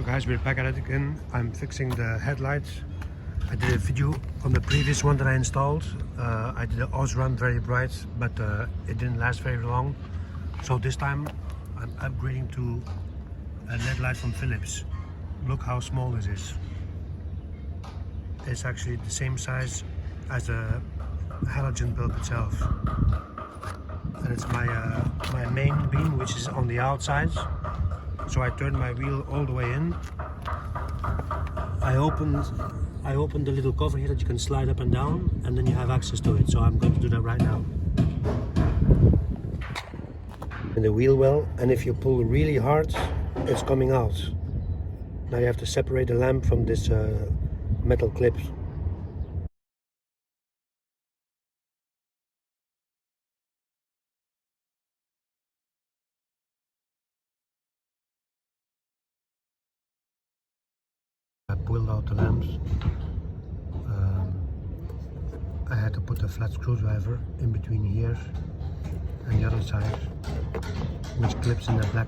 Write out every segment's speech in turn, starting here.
So guys, we're back at it again. I'm fixing the headlights. I did a video on the previous one that I installed. I did an Osram very bright, but it didn't last very long. So this time I'm upgrading to a LED light from Philips. Look how small this is. It's actually the same size as the halogen bulb itself. And it's my main beam, which is on the outside. So I turned my wheel all the way in. I opened the little cover here that you can slide up and down, and then you have access to it. So I'm going to do that right now. In the wheel well, and if you pull really hard, it's coming out. Now you have to separate the lamp from this metal clip. I pulled out the lamps. I had to put a flat screwdriver in between here and the other side, which clips in the black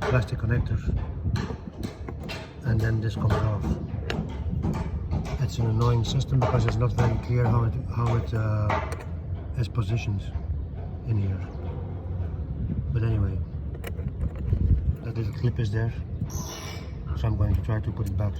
plastic connector, and then this comes off. It's an annoying system because it's not very clear how it is positioned in here. But anyway, that little clip is there, so I'm going to try to put it back.